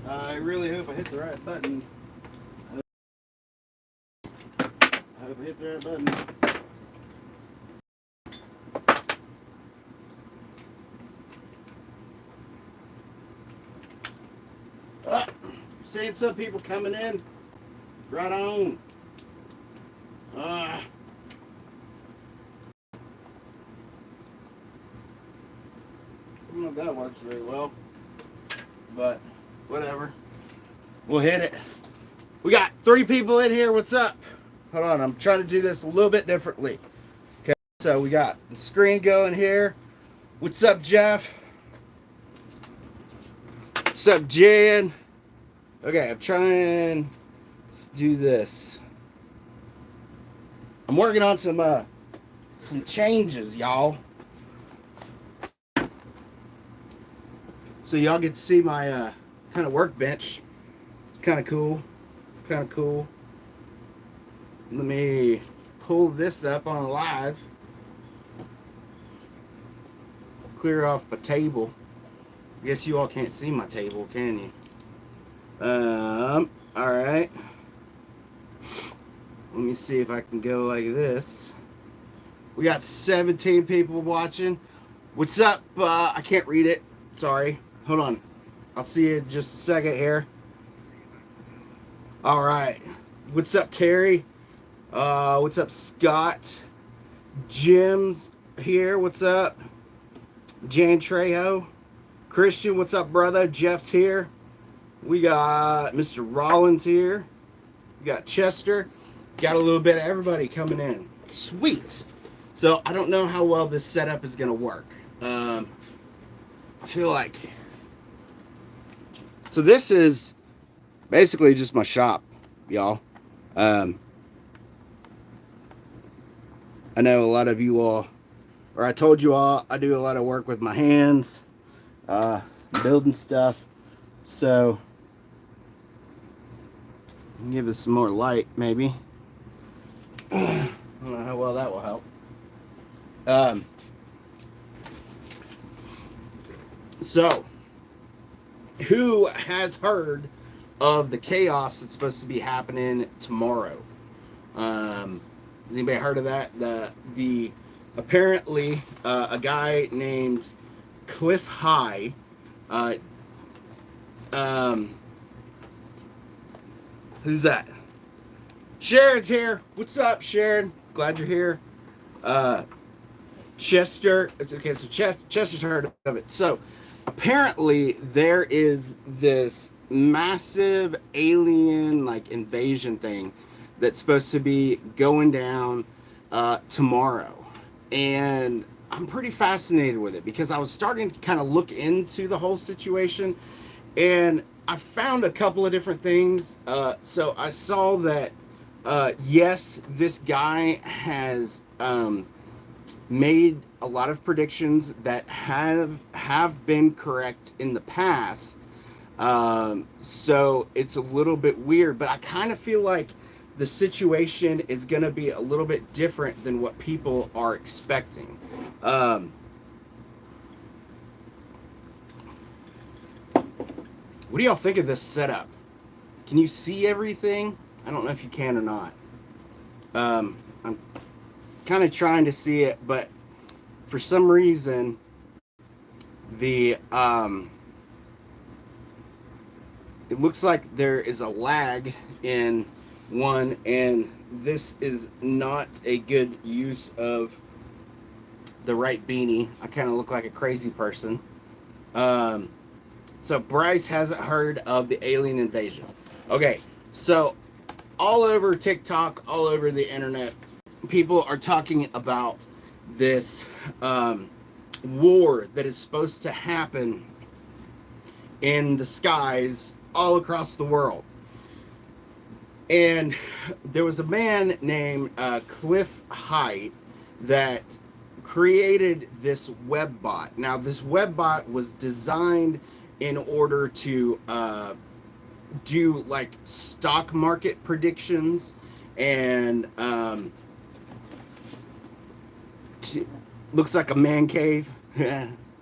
I really hope I hit the right button. I hope I hit the right button. Ah, seeing some people coming in. Right on. I don't know if that works very well, but whatever. We'll hit it. We got 3 people in here. What's up? Hold on, I'm trying to do this a little bit differently. Okay, so we got the screen going here. What's up, Jeff? What's up, Jan? Okay, I'm trying to do this. I'm working on some changes, y'all. So y'all get to see my kind of workbench. Kind of cool. Kind of cool. Let me pull this up on live. Clear off my table. I guess you all can't see my table, can you? Alright. Let me see if I can go like this. We got 17 people watching. What's up? I can't read it. Sorry. Hold on. I'll see you in just a second here. Alright. What's up, Terry? What's up, Scott? Jim's here. What's up? Jan Trejo. Christian, what's up, brother? Jeff's here. We got Mr. Rollins here. We got Chester. Got a little bit of everybody coming in. Sweet. So I don't know how well this setup is going to work. I feel like... So this is basically just my shop, y'all. I know a lot of you all, or I told you all, I do a lot of work with my hands, building stuff. So, give us some more light, maybe. I don't know how well that will help. So, who has heard of the chaos that's supposed to be happening tomorrow? Has anybody heard of that? The apparently a guy named Cliff High, who's that? Sharon's here. What's up, Sharon? Glad you're here. Chester. Okay, so Chester's heard of it. So apparently there is this massive alien like invasion thing that's supposed to be going down tomorrow, and I'm pretty fascinated with it because I was starting to kind of look into the whole situation, and I found a couple of different things. So I saw that yes, this guy has made a lot of predictions that have been correct in the past. So it's a little bit weird, but I kind of feel like the situation is going to be a little bit different than what people are expecting. What do y'all think of this setup? Can you see everything? I don't know if you can or not. I'm kind of trying to see it, but for some reason the it looks like there is a lag in one, and this is not a good use of the right beanie. I kind of look like a crazy person. So Bryce hasn't heard of the alien invasion. Okay, so all over TikTok, all over the internet, people are talking about this war that is supposed to happen in the skies all across the world. And there was a man named Cliff High that created this web bot. Now, this web bot was designed in order to do like stock market predictions, and looks like a man cave.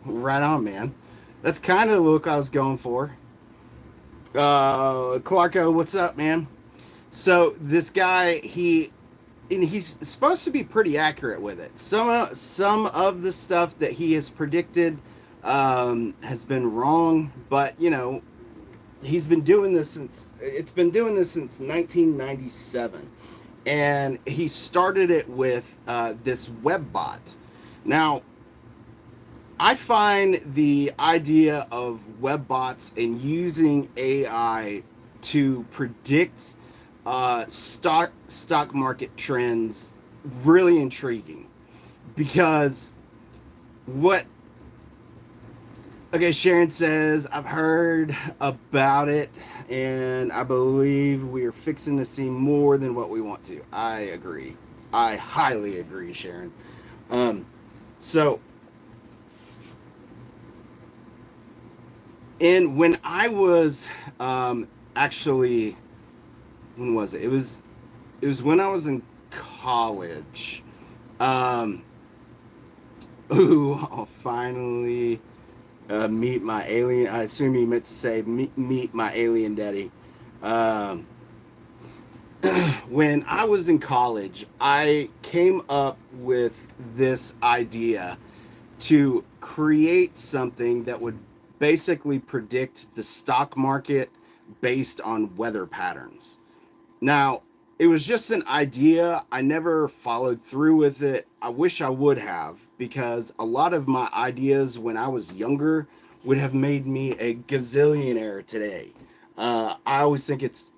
Right on, man. That's kind of the look I was going for. Clarko, what's up, man? So this guy, he's supposed to be pretty accurate with it. Some of the stuff that he has predicted has been wrong, but he's been doing this since it's been doing this since 1997, and he started it with this web bot. Now, I find the idea of web bots and using AI to predict stock market trends really intriguing, because what okay, Sharon says, I've heard about it, and I believe we are fixing to see more than what we want to. I agree. I highly agree, Sharon. Um, so, and when I was actually, when was it? It was when I was in college. Um, ooh, I'll finally meet my alien. I assume you meant to say meet my alien daddy. Um, when I was in college, I came up with this idea to create something that would basically predict the stock market based on weather patterns. Now, it was just an idea. I never followed through with it. I wish I would have, because a lot of my ideas when I was younger would have made me a gazillionaire today. I always think it's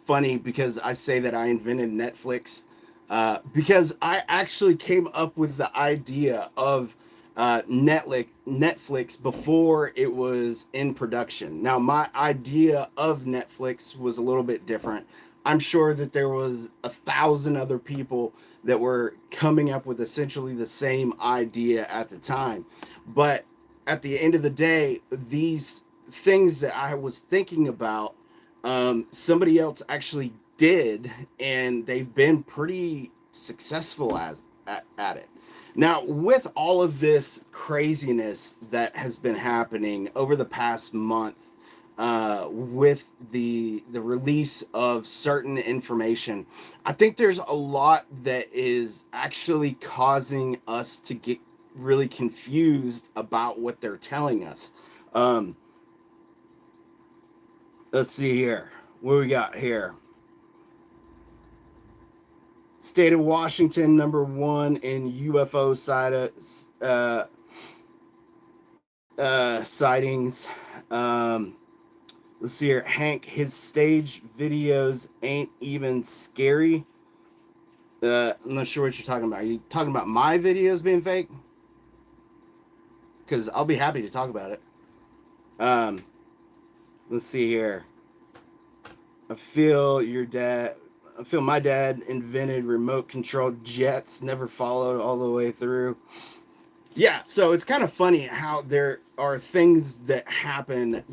funny because I say that I invented Netflix, because I actually came up with the idea of Netflix before it was in production. Now, my idea of Netflix was a little bit different. I'm sure that there was 1,000 other people that were coming up with essentially the same idea at the time. But at the end of the day, these things that I was thinking about, somebody else actually did, and they've been pretty successful at it. Now, with all of this craziness that has been happening over the past month, with the release of certain information, I think there's a lot that is actually causing us to get really confused about what they're telling us. Um, let's see here. What we got here? State of Washington, #1 in UFO sightings. Um, let's see here. Hank, his stage videos ain't even scary. I'm not sure what you're talking about. Are you talking about my videos being fake? Because I'll be happy to talk about it. Um, let's see here. I feel your dad. I feel my dad invented remote controlled jets, never followed all the way through. Yeah, so it's kind of funny how there are things that happen,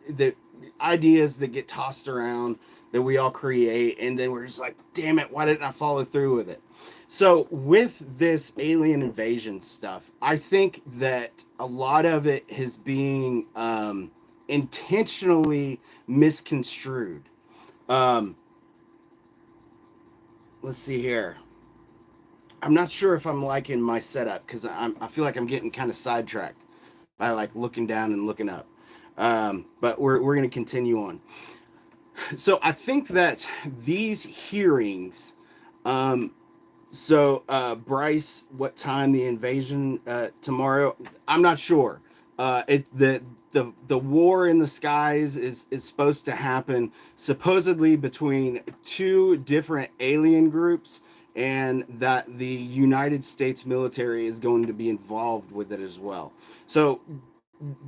that ideas that get tossed around that we all create, and then we're just like, damn it, why didn't I follow through with it? So, with this alien invasion stuff, I think that a lot of it is being intentionally misconstrued. Um, let's see here. I'm not sure if I'm liking my setup because I feel like I'm getting kind of sidetracked by like looking down and looking up. But we're going to continue on. So I think that these hearings, um, Bryce, what time the invasion tomorrow? I'm not sure. The war in the skies is supposed to happen supposedly between two different alien groups, and that the United States military is going to be involved with it as well. So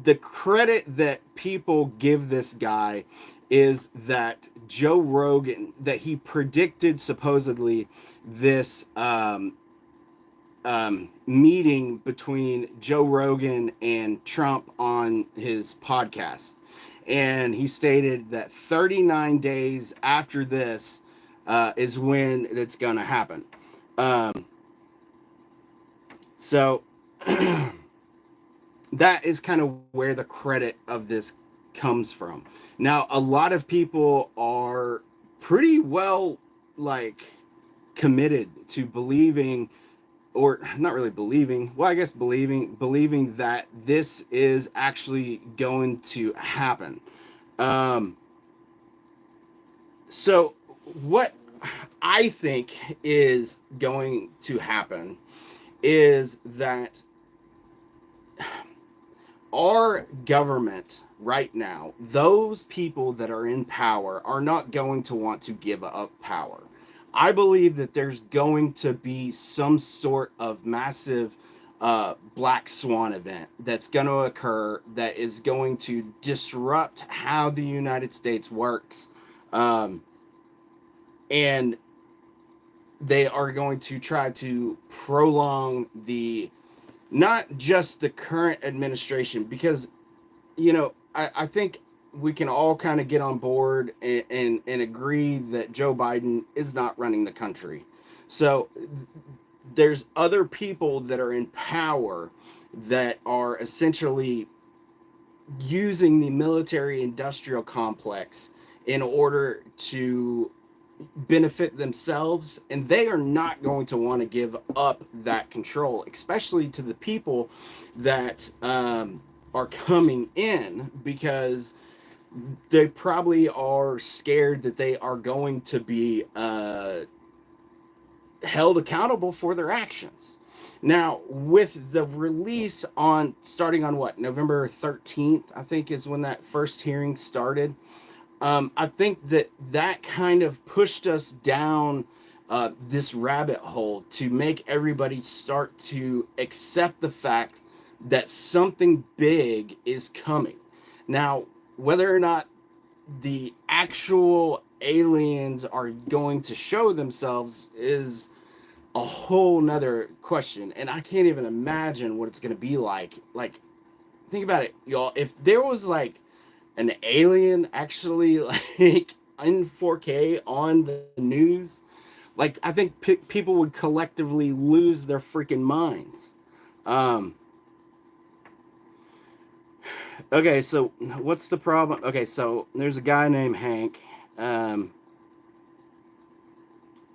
the credit that people give this guy is that Joe Rogan, that he predicted supposedly this meeting between Joe Rogan and Trump on his podcast. And he stated that 39 days after this is when it's going to happen. Um, so that is kind of where the credit of this comes from. Now, a lot of people are pretty well, like, committed to believing, or not really believing, well, I guess believing that this is actually going to happen. Um, so what I think is going to happen is that our government right now, those people that are in power are not going to want to give up power. I believe that there's going to be some sort of massive black swan event that's going to occur that is going to disrupt how the United States works. Um, and they are going to try to prolong the, not just the current administration, because I think we can all kind of get on board and agree that Joe Biden is not running the country. So there's other people that are in power that are essentially using the military industrial complex in order to benefit themselves, and they are not going to want to give up that control, especially to the people that are coming in, because they probably are scared that they are going to be held accountable for their actions. Now, with the release on starting on what, November 13th, I think is when that first hearing started. I think that kind of pushed us down this rabbit hole to make everybody start to accept the fact that something big is coming. Now, whether or not the actual aliens are going to show themselves is a whole nother question, and I can't even imagine what it's going to be like. Like, think about it, y'all. If there was like an alien actually like in 4K on the news, like, I think people would collectively lose their freaking minds. Um, okay, so what's the problem? Okay, so there's a guy named Hank um,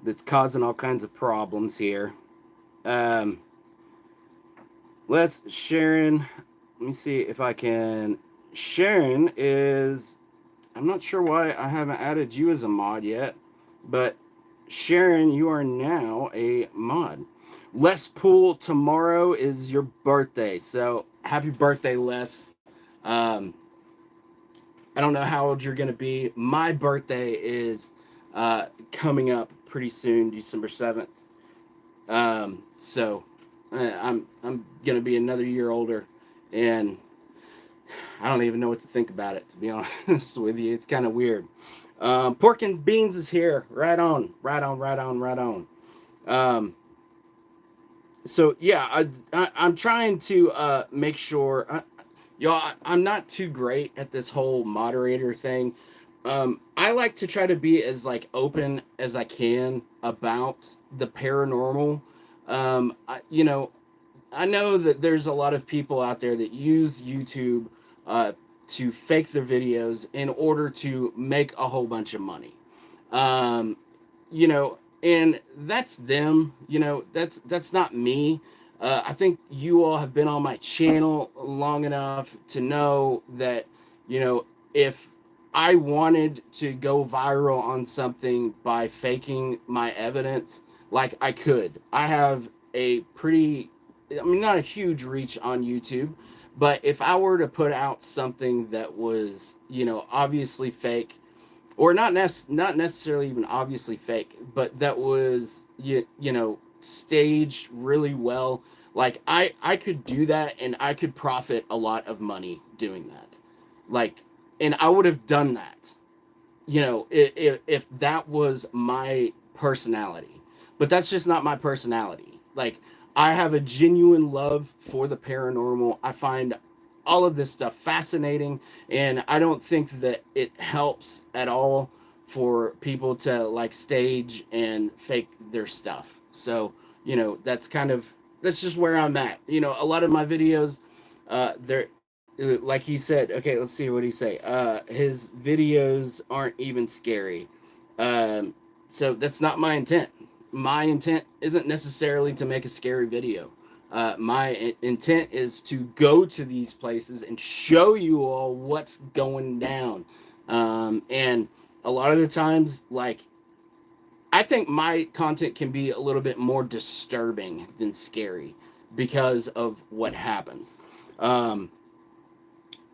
that's causing all kinds of problems here. Um, let's Sharon. Let me see if I can. Sharon is. I'm not sure why I haven't added you as a mod yet, but Sharon, you are now a mod. Les Pool, tomorrow is your birthday, so happy birthday, Les. Um, I don't know how old you're gonna be. My birthday is coming up pretty soon, December 7th. So I'm gonna be another year older, and I don't even know what to think about it, to be honest with you. It's kind of weird. Pork and Beans is here. Right on, right on, right on, right on. Um, so yeah, I'm trying to make sure, y'all. I'm not too great at this whole moderator thing. I like to try to be as like open as I can about the paranormal. You know, I know that there's a lot of people out there that use YouTube uh, to fake their videos in order to make a whole bunch of money. Um, and that's them. That's not me. I think you all have been on my channel long enough to know that, if I wanted to go viral on something by faking my evidence, like, I could. I have a pretty, I mean, not a huge reach on YouTube, but if I were to put out something that was, obviously fake, or not necessarily even obviously fake, but that was staged really well, like, I could do that, and I could profit a lot of money doing that. Like, and I would have done that, if that was my personality. But that's just not my personality. Like, I have a genuine love for the paranormal. I find all of this stuff fascinating, and I don't think that it helps at all for people to like stage and fake their stuff. So, that's just where I'm at. A lot of my videos, they're like he said, okay, let's see what he say. His videos aren't even scary. Um, so that's not my intent. My intent isn't necessarily to make a scary video. My intent is to go to these places and show you all what's going down. And a lot of the times, like, I think my content can be a little bit more disturbing than scary because of what happens. Um,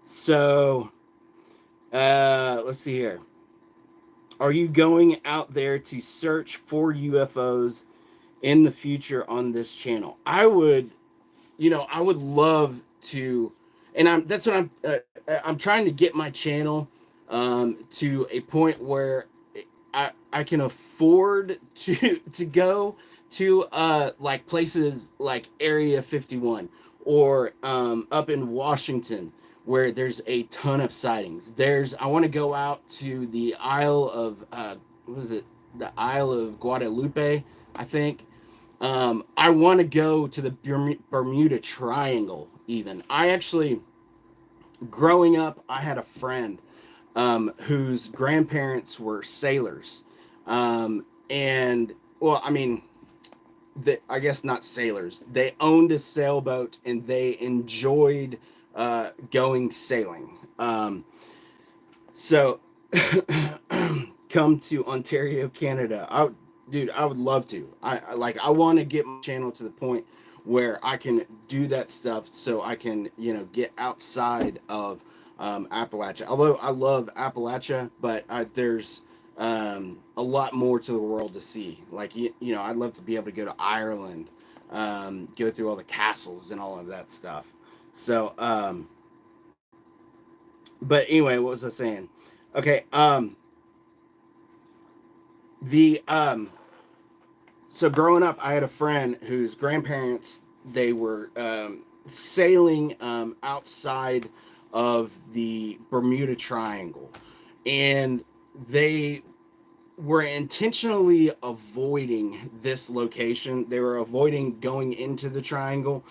so let's see here. Are you going out there to search for UFOs in the future on this channel? I would, I would love to, and that's what I'm trying to get my channel to a point where I can afford to go to like places like Area 51 or up in Washington where there's a ton of sightings. I want to go out to the Isle of what is it? The Isle of Guadalupe, I think. I want to go to the Bermuda Triangle. Even I actually, growing up, I had a friend whose grandparents were sailors, and well, I mean, I guess not sailors. They owned a sailboat and they enjoyed going sailing. So come to Ontario, Canada. Dude, I would love to. I want to get my channel to the point where I can do that stuff, so I can get outside of Appalachia. Although I love Appalachia, but there's a lot more to the world to see. Like I'd love to be able to go to Ireland, go through all the castles and all of that stuff. So, but anyway, what was I saying? Okay, the so growing up, I had a friend whose grandparents, they were sailing outside of the Bermuda Triangle, and they were intentionally avoiding this location. They were avoiding going into the triangle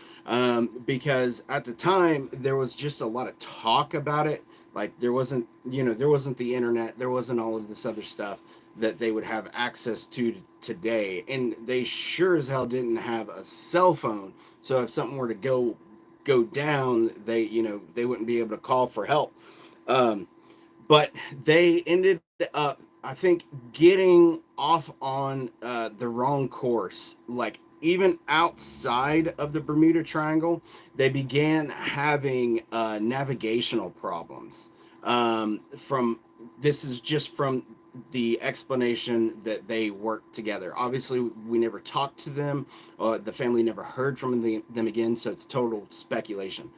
because at the time there was just a lot of talk about it. Like there wasn't the internet, there wasn't all of this other stuff that they would have access to today, and they sure as hell didn't have a cell phone. So if something were to go down, they wouldn't be able to call for help. Um, but they ended up, I think, getting off on the wrong course. Like even outside of the Bermuda Triangle, they began having navigational problems. From This is just from the explanation that they worked together. Obviously, we never talked to them. The family never heard from them again, so it's total speculation.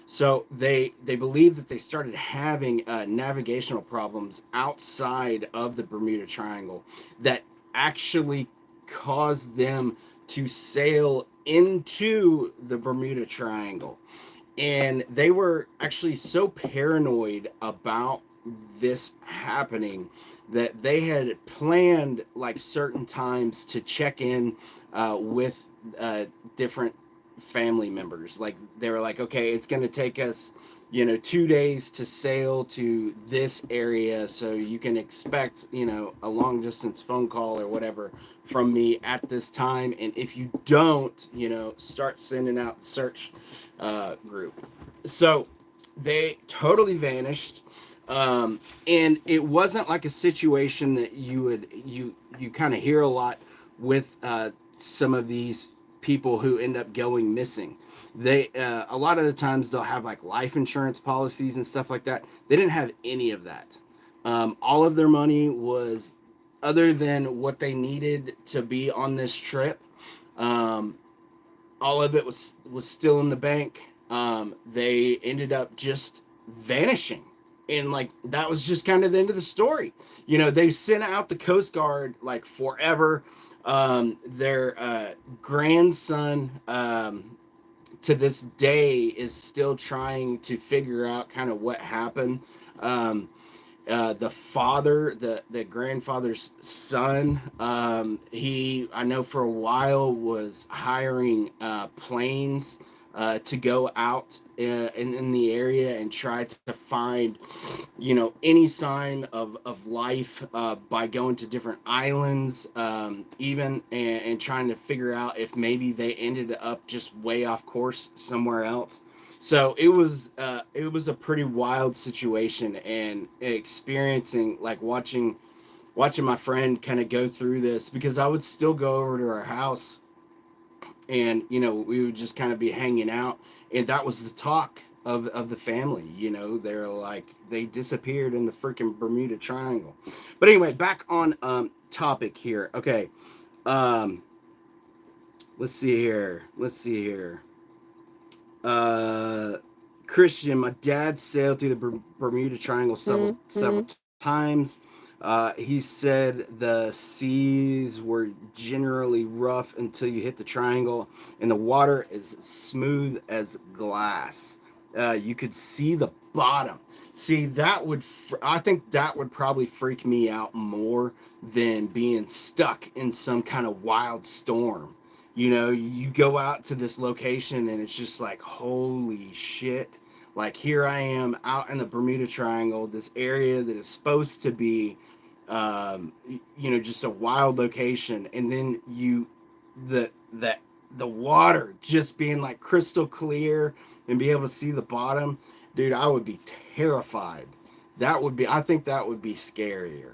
So they believe that they started having navigational problems outside of the Bermuda Triangle that actually caused them to sail into the Bermuda Triangle. And they were actually so paranoid about this happening that they had planned like certain times to check in with different family members. Like they were like, okay, it's going to take us 2 days to sail to this area, so you can expect a long distance phone call or whatever from me at this time, and if you don't, start sending out the search group. So they totally vanished. And it wasn't like a situation that you kind of hear a lot with some of these people who end up going missing. They a lot of the times they'll have like life insurance policies and stuff like that. They didn't have any of that. All of their money was, other than what they needed to be on this trip, all of it was still in the bank. They ended up just vanishing, and like that was just kind of the end of the story. They sent out the Coast Guard like forever. Their grandson, to this day, is still trying to figure out kind of what happened. The father, the grandfather's son, I know for a while was hiring planes to go out in the area and try to find, any sign of life by going to different islands, even, and trying to figure out if maybe they ended up just way off course somewhere else. So it was a pretty wild situation, and experiencing, like, watching my friend kind of go through this, because I would still go over to our house, and we would just kind of be hanging out, and that was the talk of the family. They're like, they disappeared in the freaking Bermuda Triangle. But anyway, back on topic here. Okay. um let's see here. uh Christian, my dad sailed through the Bermuda Triangle several times. He said the seas were generally rough until you hit the triangle, and the water is smooth as glass. You could see the bottom. See, I think that would probably freak me out more than being stuck in some kind of wild storm. You go out to this location and it's just like, holy shit. Like, here I am out in the Bermuda Triangle, this area that is supposed to be, just a wild location. And then the, the, the water just being like crystal clear and be able to see the bottom. Dude, I would be terrified. I think that would be scarier.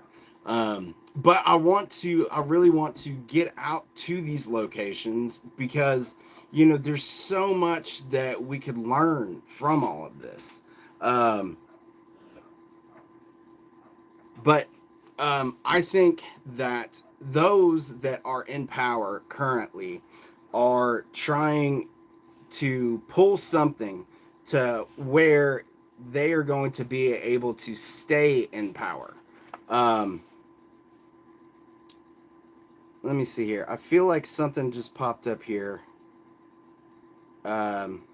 But I really want to get out to these locations, because, there's so much that we could learn from all of this. Um, but I think that those that are in power currently are trying to pull something to where they are going to be able to stay in power. Um, Let me see here. I feel like something just popped up here. Um,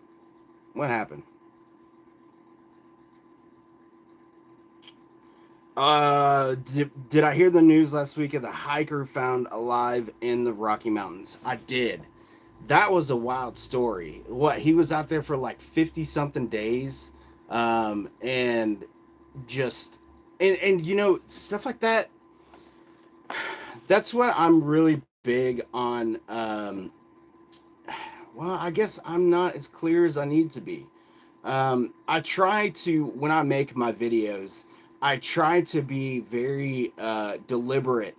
what happened? Did I hear the news last week of the hiker found alive in the Rocky Mountains? I did. That was a wild story. What, he was out there for like 50 something days, and just, and stuff like that. That's what I'm really big on. Well, I guess I'm not as clear as I need to be. I try to, when I make my videos, I try to be very deliberate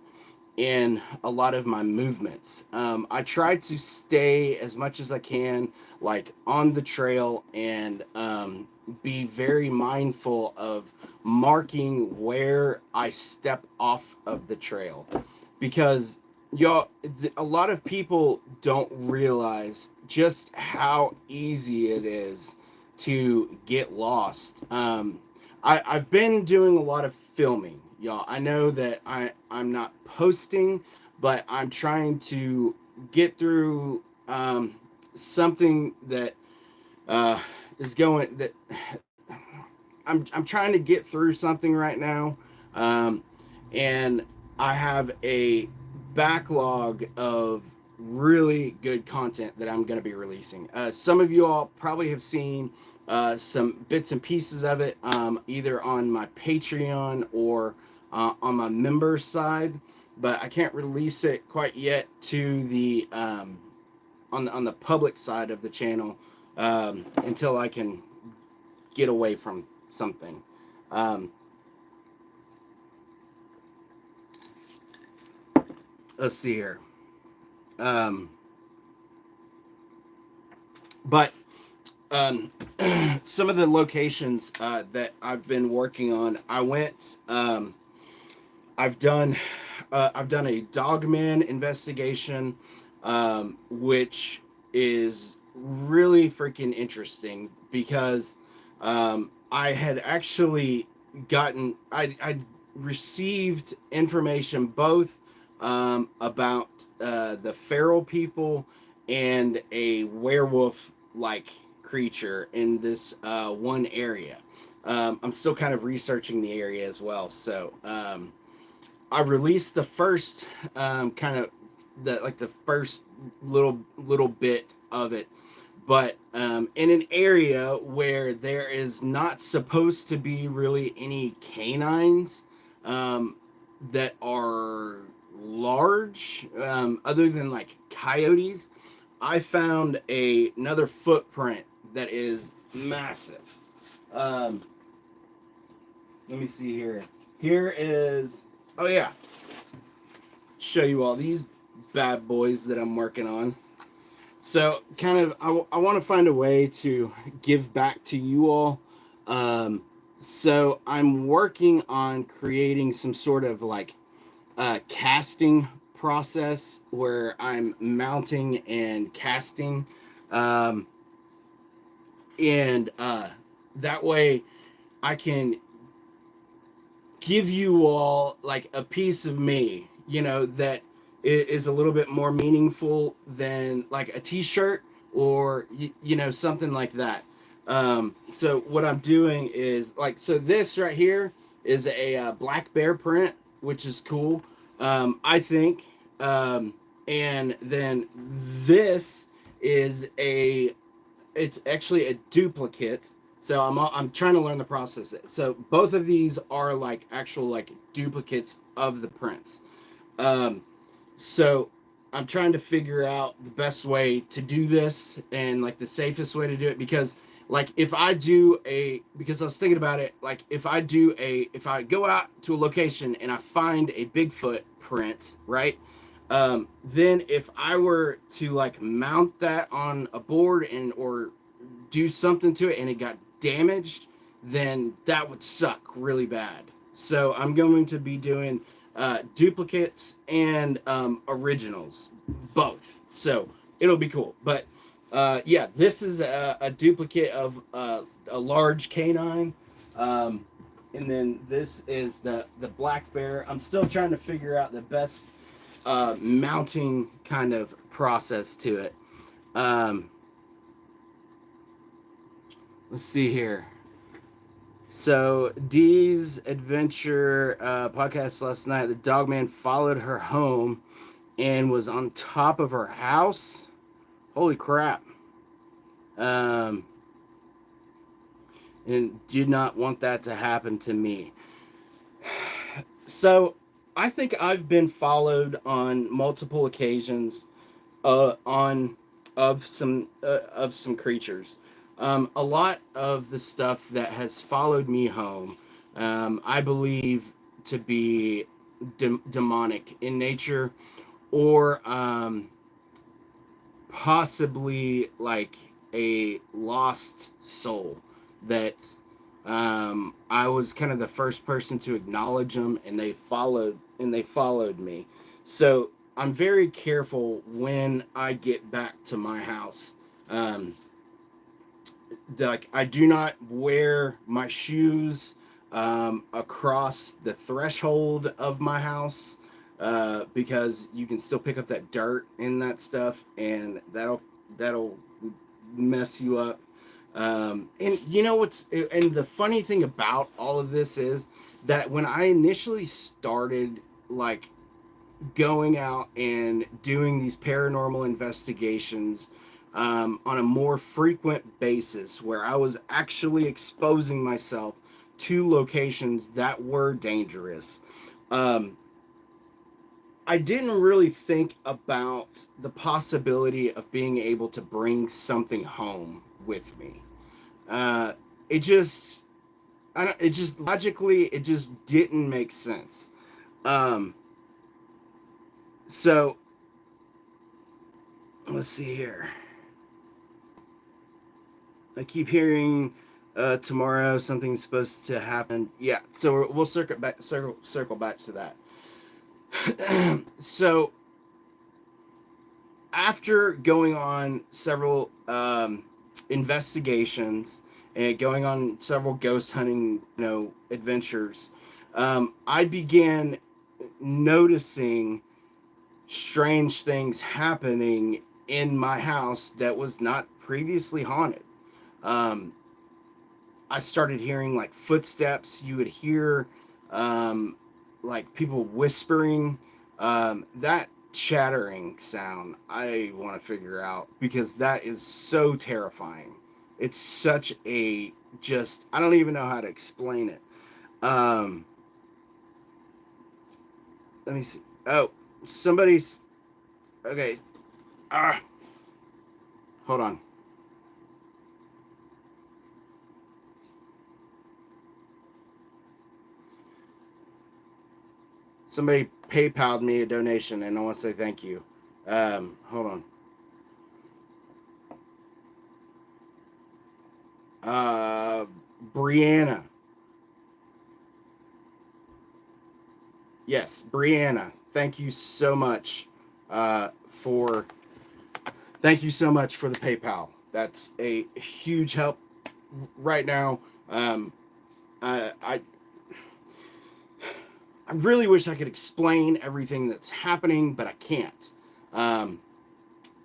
in a lot of my movements. I try to stay as much as I can, like, on the trail, and be very mindful of marking where I step off of the trail, because a lot of people don't realize just how easy it is to get lost. I've been doing a lot of filming, y'all. I know that I'm not posting, but I'm trying to get through something that is going that I'm trying to get through something right now, um, and I have a backlog of really good content that I'm going to be releasing. Some of you all probably have seen some bits and pieces of it, either on my Patreon or on my members side, but I can't release it quite yet to the on the public side of the channel, until I can get away from something. Um, let's see here. Um, but some of the locations that I've been working on, I've done a dogman investigation, which is really freaking interesting, because I had actually I received information both about the feral people and a werewolf like creature in this one area. I'm still kind of researching the area as well. So I released the first kind of the first little bit of it, but in an area where there is not supposed to be really any canines um, that are large, other than like coyotes. I found another footprint that is massive. Um, Let me see here. Here is, oh yeah, show you all these bad boys that I'm working on. So kind of, I want to find a way to give back to you all. So I'm working on creating some sort of like casting process where I'm mounting and casting. Um, and that way I can give you all like a piece of me, that is a little bit more meaningful than like a t-shirt or something like that. So what I'm doing is like, so this right here is a black bear print, which is cool. I think. And then this is it's actually a duplicate. So I'm trying to learn the process. So both of these are like actual like duplicates of the prints. Um, so I'm trying to figure out the best way to do this and like the safest way to do it, because like if I do because I was thinking about it, like if I go out to a location and I find a Bigfoot print, right? Then if I were to like mount that on a board or do something to it and it got damaged, then that would suck really bad. So I'm going to be doing duplicates and originals, both. So it'll be cool. But yeah, this is a duplicate of a large canine. And then this is the black bear. I'm still trying to figure out the best mounting kind of process to it. Let's see here. So Dee's adventure podcast last night, the dog man followed her home and was on top of her house. Holy crap. And did not want that to happen to me. So I think I've been followed on multiple occasions on of some creatures. A lot of the stuff that has followed me home, I believe to be demonic in nature, or possibly like a lost soul that I was kind of the first person to acknowledge them, and they followed me. So I'm very careful when I get back to my house. Like I do not wear my shoes across the threshold of my house, because you can still pick up that dirt and that stuff, and that'll mess you up. And you know and the funny thing about all of this is that when I initially started like going out and doing these paranormal investigations on a more frequent basis, where I was actually exposing myself to locations that were dangerous, I didn't really think about the possibility of being able to bring something home with me. Uh, it just, it just logically, it just didn't make sense. Um, so let's see here. I keep hearing tomorrow something's supposed to happen. Yeah, so we'll circle back to that. So after going on several investigations and going on several ghost hunting, adventures, I began noticing strange things happening in my house that was not previously haunted. Um, I started hearing like footsteps. You would hear like people whispering. That chattering sound I want to figure out, because that is so terrifying. It's such a, just, I don't even know how to explain it. Um, Let me see. Oh, somebody's, okay. Ah, hold on. Somebody PayPal'd me a donation, and I want to say thank you. Hold on. Uh, Brianna. Yes, Brianna. Thank you so much for. Thank you so much for the PayPal. That's a huge help right now. Um, I I really wish I could explain everything that's happening, but I can't. Um,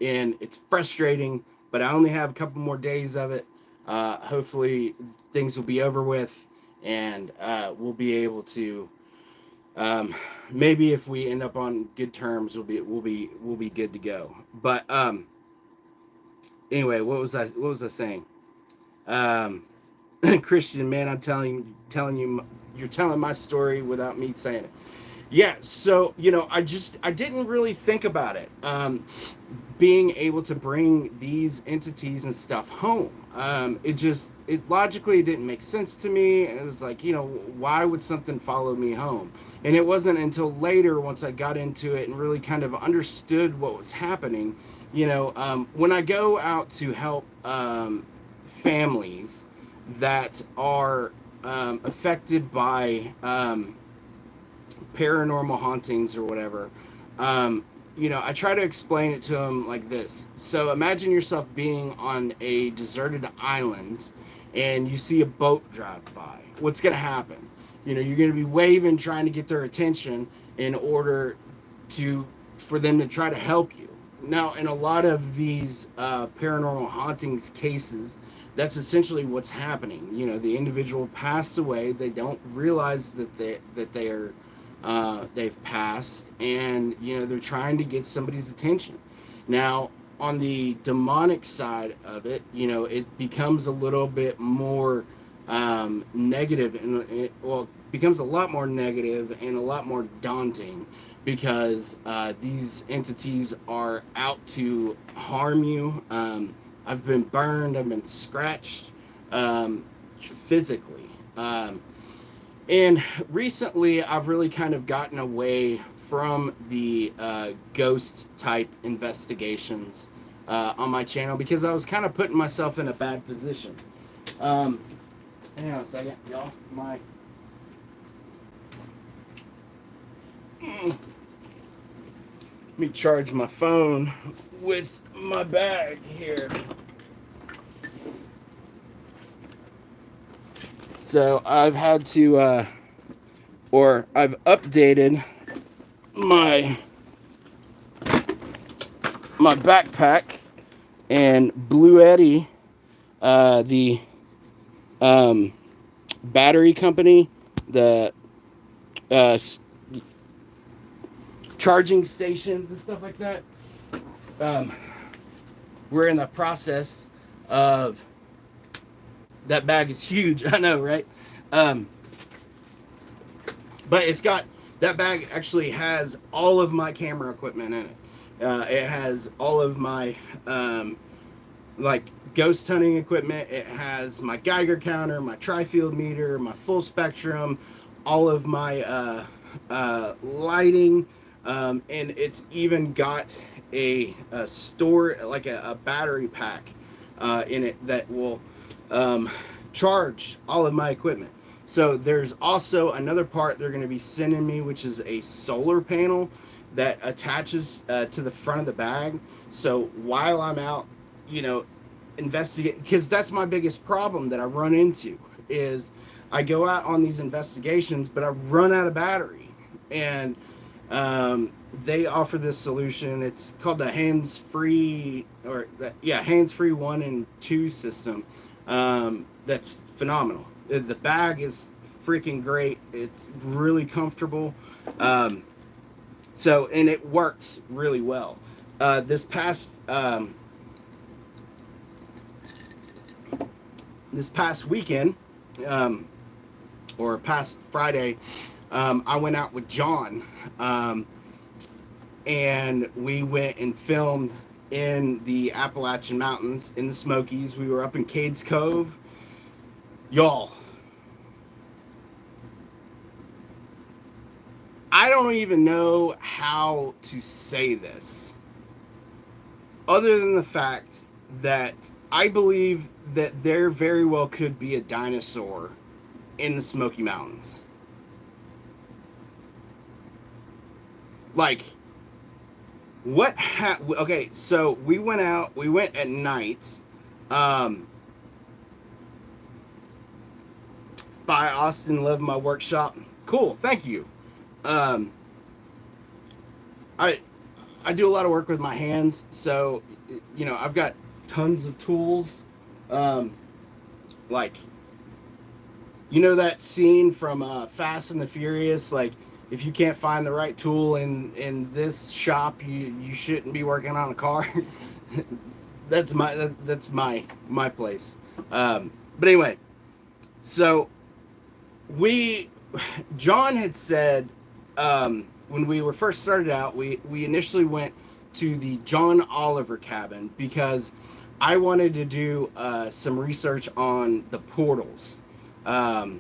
and it's frustrating, but I only have a couple more days of it. Hopefully, things will be over with, and we'll be able to. Maybe if we end up on good terms, we'll be good to go. But anyway, what was I saying? Um, Christian, man, I'm telling you, you're telling my story without me saying it. Yeah, so I didn't really think about it. Being able to bring these entities and stuff home, it logically didn't make sense to me. It was like, why would something follow me home? And it wasn't until later, once I got into it and really kind of understood what was happening, when I go out to help families that are affected by paranormal hauntings or whatever. I try to explain it to them like this. So imagine yourself being on a deserted island and you see a boat drive by. What's going to happen? You're going to be waving, trying to get their attention in order for them to try to help you. Now, in a lot of these paranormal hauntings cases, that's essentially what's happening. The individual passed away. They don't realize that they've passed, and they're trying to get somebody's attention. Now, on the demonic side of it, it becomes a little bit more negative, and it becomes a lot more negative and a lot more daunting, because these entities are out to harm you. I've been burned, I've been scratched physically. And recently, I've really kind of gotten away from the ghost type investigations on my channel, because I was kind of putting myself in a bad position. Hang on a second, y'all. Let me charge my phone with my bag here. So I've had to, I've updated my backpack, and Blue Eddy, the battery company, the charging stations and stuff like that. We're in the process of. That bag is huge, I know, right? But that bag actually has all of my camera equipment in it. It has all of my ghost hunting equipment. It has my Geiger counter, my tri-field meter, my full spectrum, all of my lighting, and it's even got a store, like a battery pack in it that will charge all of my equipment. So there's also another part they're going to be sending me, which is a solar panel that attaches to the front of the bag. So while I'm out, investigating, because that's my biggest problem that I run into, is I go out on these investigations, but I run out of battery. And they offer this solution. It's called the hands-free 1 and 2 system. That's phenomenal. The bag is freaking great. It's really comfortable. So, and it works really well. This past weekend, um, or past Friday, I went out with John, and we went and filmed in the Appalachian Mountains in the Smokies. We were up in Cades Cove. Y'all, I don't even know how to say this other than the fact that I believe that there very well could be a dinosaur in the Smoky Mountains. Like, okay, so we went at night, um, by Austin Love My Workshop. Cool, thank you. Um, I do a lot of work with my hands, so I've got tons of tools. Um, like, that scene from Fast and the Furious, like, if you can't find the right tool in this shop, you shouldn't be working on a car. that's my place. But anyway, so John had said, when we were first started out, we initially went to the John Oliver cabin because I wanted to do some research on the portals, on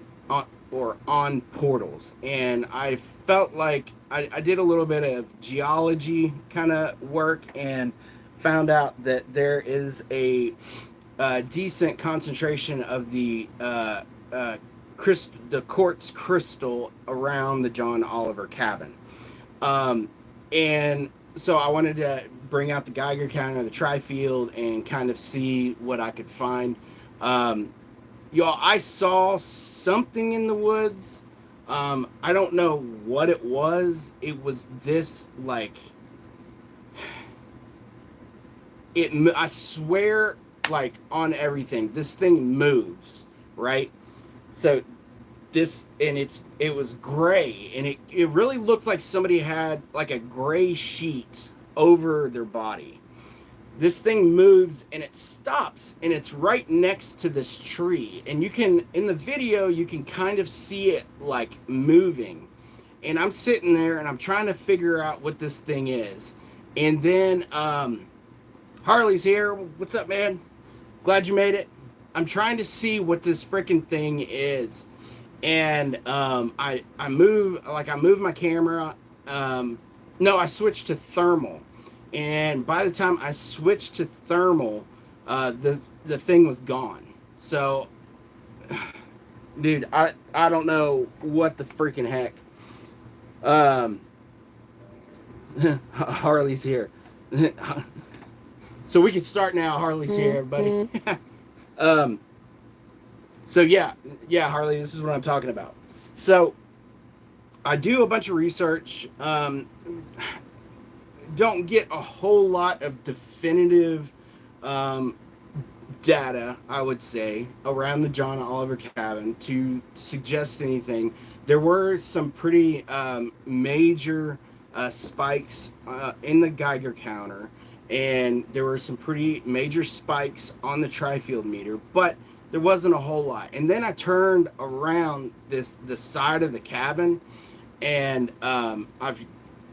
portals, and I felt like I did a little bit of geology kind of work and found out that there is a decent concentration of the quartz crystal around the John Oliver cabin. And so I wanted to bring out the Geiger counter, the tri-field, and kind of see what I could find. Y'all, I saw something in the woods. I don't know what it was. It was this, like, I swear, like, on everything, this thing moves, right? So it was gray, and it really looked like somebody had like a gray sheet over their body. This thing moves and it stops, and it's right next to this tree, and in the video you can kind of see it like moving, and I'm sitting there and I'm trying to figure out what this thing is. And then Harley's here. What's up, man? Glad you made it. I'm trying to see what this freaking thing is. And I move my camera. No, I switched to thermal, and by the time I switched to thermal, the thing was gone. So, dude, I don't know what the freaking heck. Harley's here. So we can start now. Harley's here, everybody. So yeah, Harley, this is what I'm talking about. So I do a bunch of research. Don't get a whole lot of definitive data, I would say, around the John Oliver cabin to suggest anything. There were some pretty major spikes in the Geiger counter, and there were some pretty major spikes on the tri-field meter, but there wasn't a whole lot. And then I turned around the side of the cabin, and I've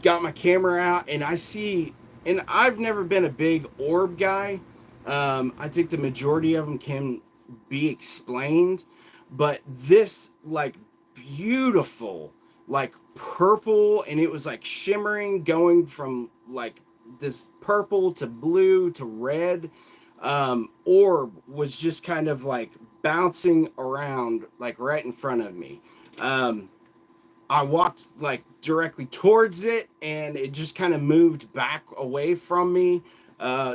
got my camera out, and I see, and I've never been a big orb guy. I think the majority of them can be explained, but this, like, beautiful, like, purple, and it was like shimmering, going from like this purple to blue to red, orb was just kind of like bouncing around, like, right in front of me. I walked like directly towards it, and it just kind of moved back away from me.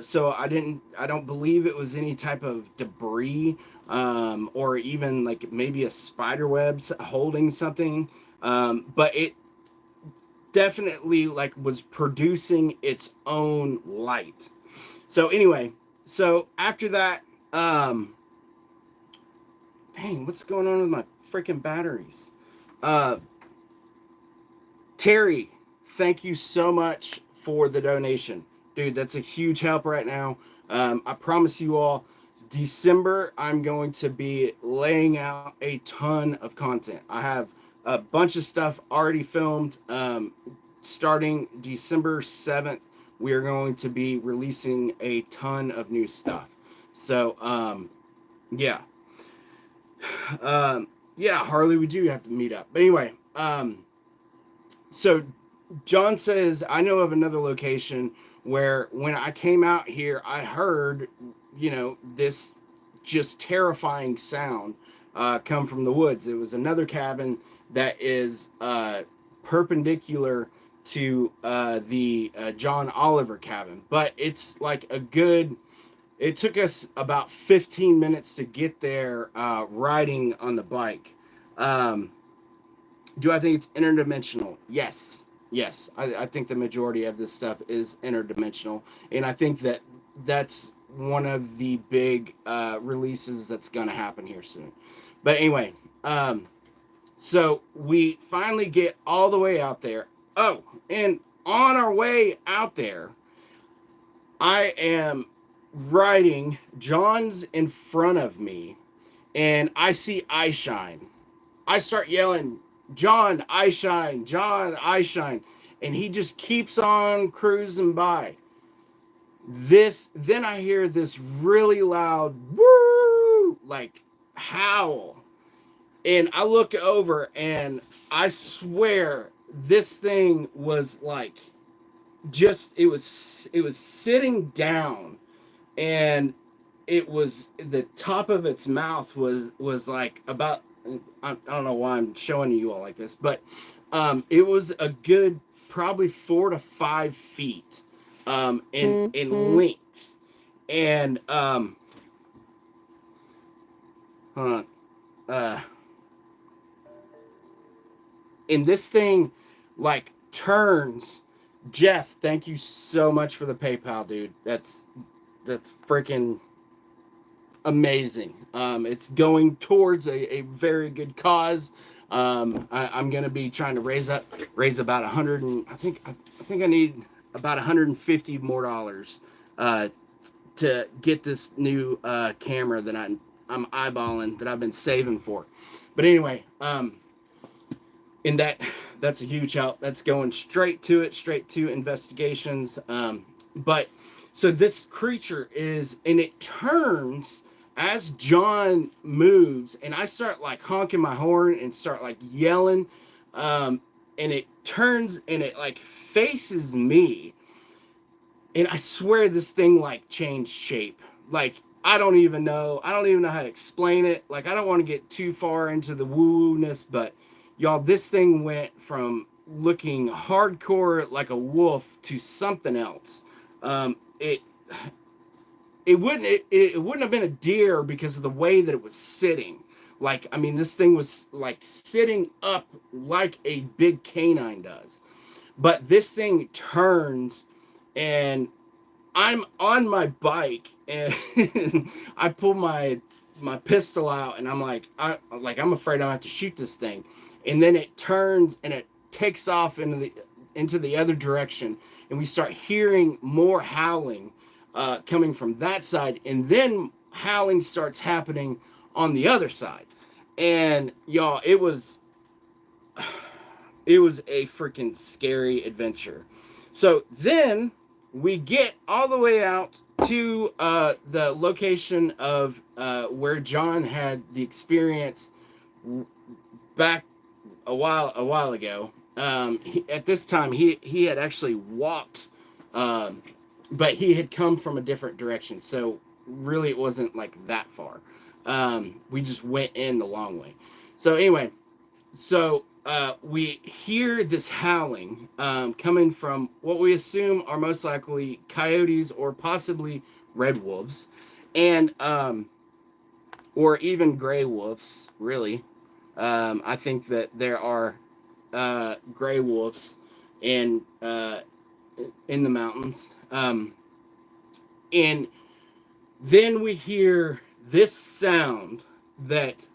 So I don't believe it was any type of debris, or even like maybe a spider web holding something. But it definitely like was producing its own light. So anyway, so after that, dang, what's going on with my freaking batteries? Terry, thank you so much for the donation. Dude, that's a huge help right now. I promise you all, December, I'm going to be laying out a ton of content. I have a bunch of stuff already filmed. Starting December 7th, we are going to be releasing a ton of new stuff. So, yeah. Yeah, Harley, we do have to meet up. But anyway, so John says, I know of another location where when I came out here, I heard, this just terrifying sound come from the woods. It was another cabin that is perpendicular to the John Oliver cabin, but it's like it took us about 15 minutes to get there riding on the bike. Do I think it's interdimensional? Yes. Yes. I think the majority of this stuff is interdimensional. And I think that's one of the big releases that's going to happen here soon. But anyway, so we finally get all the way out there. Oh, and on our way out there, I am riding. John's in front of me, and I see eye shine. I start yelling, John, eye shine, John, eye shine. And he just keeps on cruising by. Then I hear this really loud woo, like howl. And I look over, and I swear this thing was like it was sitting down, and it was the top of its mouth was like about, I don't know why I'm showing you all like this, but it was a good probably 4 to 5 feet in length, and hold on, and this thing like turns. Jeff, thank you so much for the PayPal, dude. That's freaking amazing. It's going towards a very good cause. I'm gonna be trying to raise about 100, and I think I need about 150 more dollars to get this new camera that I'm eyeballing, that I've been saving for. But anyway, and that's a huge help. That's going straight to investigations. But so this creature and it turns as John moves, and I start like honking my horn and start like yelling, and it turns and it like faces me, and I swear this thing like changed shape. Like I don't even know how to explain it. Like I don't want to get too far into the woo-ness, but y'all, this thing went from looking hardcore like a wolf to something else. It wouldn't have been a deer because of the way that it was sitting. Like, I mean, this thing was like sitting up like a big canine does. But this thing turns, and I'm on my bike, and I pull my pistol out, and I'm like, I'm afraid I'll have to shoot this thing. And then it turns and it takes off into the other direction, and we start hearing more howling coming from that side, and then howling starts happening on the other side. And y'all, it was a freaking scary adventure. So then we get all the way out to the location of where John had the experience back a while ago. At this time, he had actually walked, but he had come from a different direction. So really, it wasn't like that far. We just went in the long way. So anyway, we hear this howling coming from what we assume are most likely coyotes or possibly red wolves, and or even gray wolves. Really, I think that there are gray wolves in the mountains. And then we hear this sound that,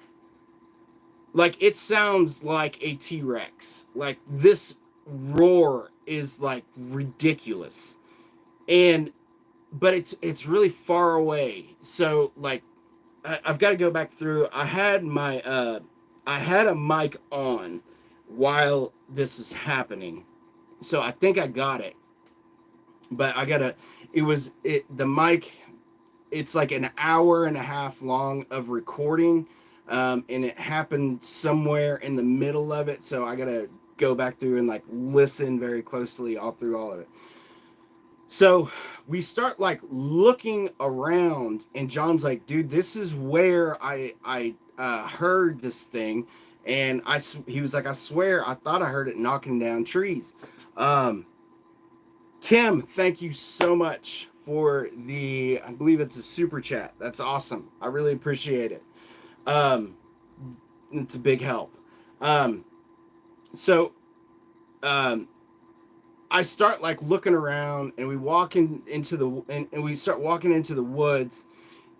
like, it sounds like a T-Rex. Like, this roar is like ridiculous. And but it's really far away. So like I've got to go back through. I had a mic on while this was happening, so I think I got it. But I gotta. The mic. It's like an hour and a half long of recording, and it happened somewhere in the middle of it. So I gotta go back through and like listen very closely all through all of it. So we start like looking around, and John's like, "Dude, this is where I heard this thing," and he was like, "I swear, I thought I heard it knocking down trees." Um, Kim, thank you so much for I believe it's a super chat. That's awesome. I really appreciate it. Um, it's a big help. Um, so um, I start like looking around, and we walk into and we start walking into the woods,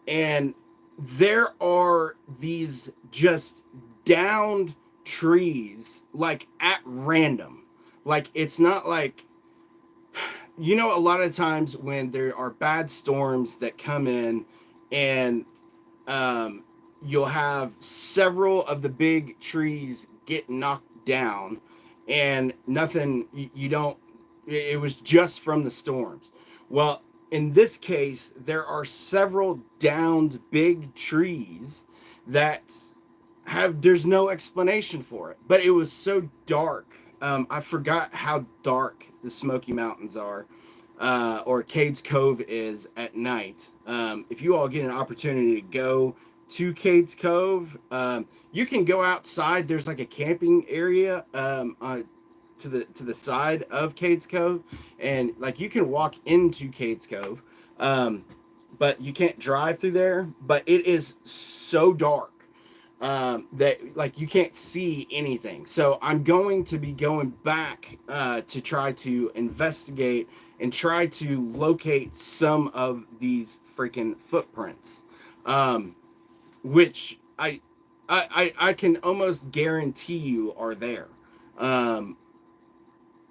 and there are these just downed trees like at random. Like it's not like, a lot of times when there are bad storms that come in, and um, you'll have several of the big trees get knocked down, and nothing, you don't, it was just from the storms. Well, in this case, there are several downed big trees that there's no explanation for it, but it was so dark. I forgot how dark the Smoky Mountains are, or Cades Cove is at night. If you all get an opportunity to go to Cades Cove, you can go outside. There's like a camping area to the side of Cades Cove, and like you can walk into Cades Cove, but you can't drive through there. But it is so dark that like you can't see anything. So I'm going to be going back to try to investigate and try to locate some of these freaking footprints, which I can almost guarantee you are there. Um,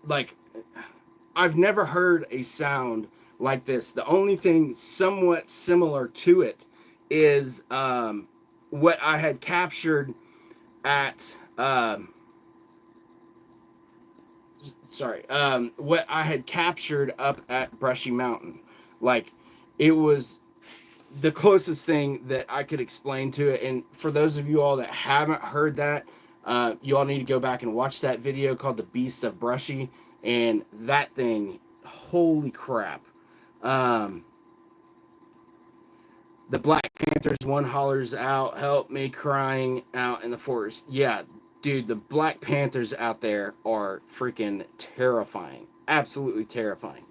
like I've never heard a sound like this. The only thing somewhat similar to it is what I had captured at what I had captured up at Brushy Mountain. Like it was the closest thing that I could explain to it. And for those of you all that haven't heard that, you all need to go back and watch that video called The Beast of Brushy. And that thing, holy crap. The Black Panthers one hollers out, "Help me," crying out in the forest. Yeah, dude, the Black Panthers out there are freaking terrifying. Absolutely terrifying.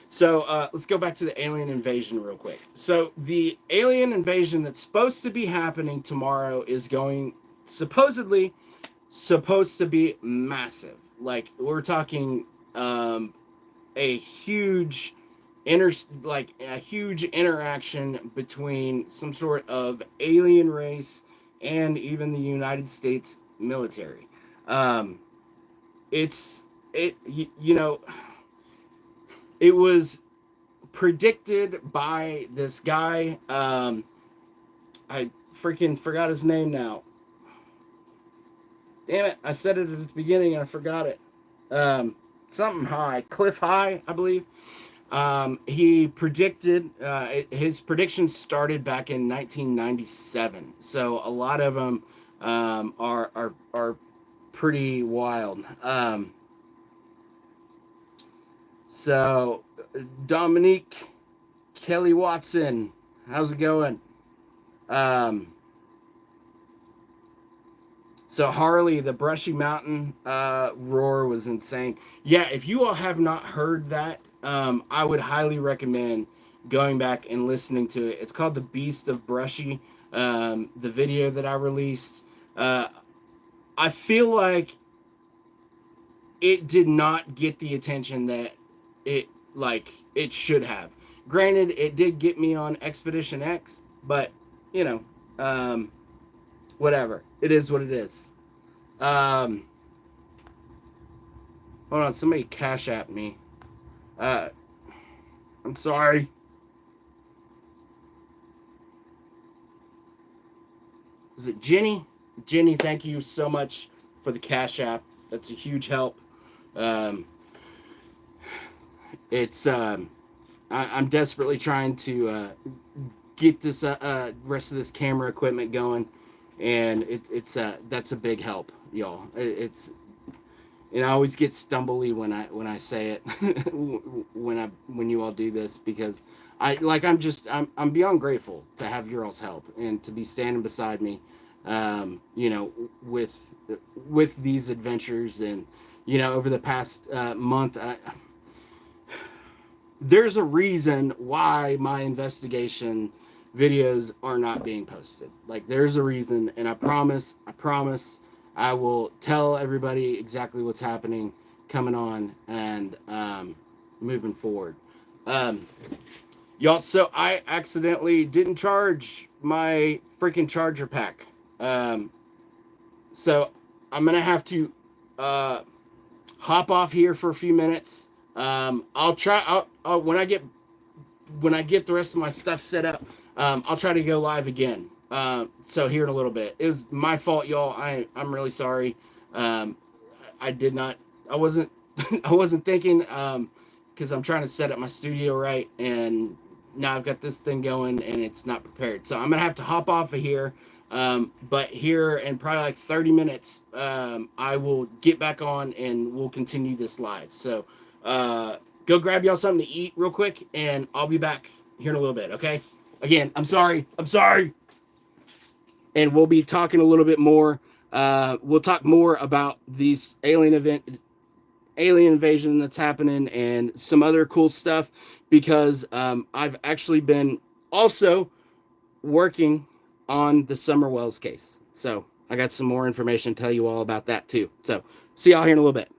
So let's go back to the alien invasion real quick. So the alien invasion that's supposed to be happening tomorrow is supposedly supposed to be massive. Like we're talking a huge a huge interaction between some sort of alien race and even the United States military. Um, you know, it was predicted by this guy. I freaking forgot his name now. Damn it! I said it at the beginning and I forgot it. Something High, Cliff High, I believe. He predicted, his predictions started back in 1997. So a lot of them are pretty wild. So Dominique Kelly Watson, how's it going? So Harley, the Brushy Mountain roar was insane. Yeah, if you all have not heard that, I would highly recommend going back and listening to it. It's called The Beast of Brushy, the video that I released. I feel like it did not get the attention that it should have. Granted, it did get me on Expedition X, but whatever. It is what it is. Hold on, somebody cash at me. Uh, I'm sorry. Is it Jenny? Jenny, thank you so much for the Cash App. That's a huge help. Um, it's I'm desperately trying to get this rest of this camera equipment going, and it's that's a big help, y'all. It's and I always get stumbly when I say it when you all do this, because I'm beyond grateful to have your all's help and to be standing beside me, you know, with these adventures. And you know, over the past month, there's a reason why my investigation videos are not being posted. Like, there's a reason, and I promise I will tell everybody exactly what's happening coming on, and moving forward. Y'all, so I accidentally didn't charge my freaking charger pack. So I'm gonna have to hop off here for a few minutes. I'll try. When I get the rest of my stuff set up, I'll try to go live again. So here in a little bit. It was my fault, y'all. I'm really sorry. I did not. I wasn't. I wasn't thinking. Because I'm trying to set up my studio right, and now I've got this thing going, and it's not prepared. So I'm gonna have to hop off of here. But here in probably like 30 minutes, I will get back on and we'll continue this live. So go grab y'all something to eat real quick, and I'll be back here in a little bit. Okay. Again, I'm sorry. And we'll be talking a little bit more. We'll talk more about these alien invasion that's happening and some other cool stuff, because I've actually been also working on the Summer Wells case. So I got some more information to tell you all about that too. So see y'all here in a little bit.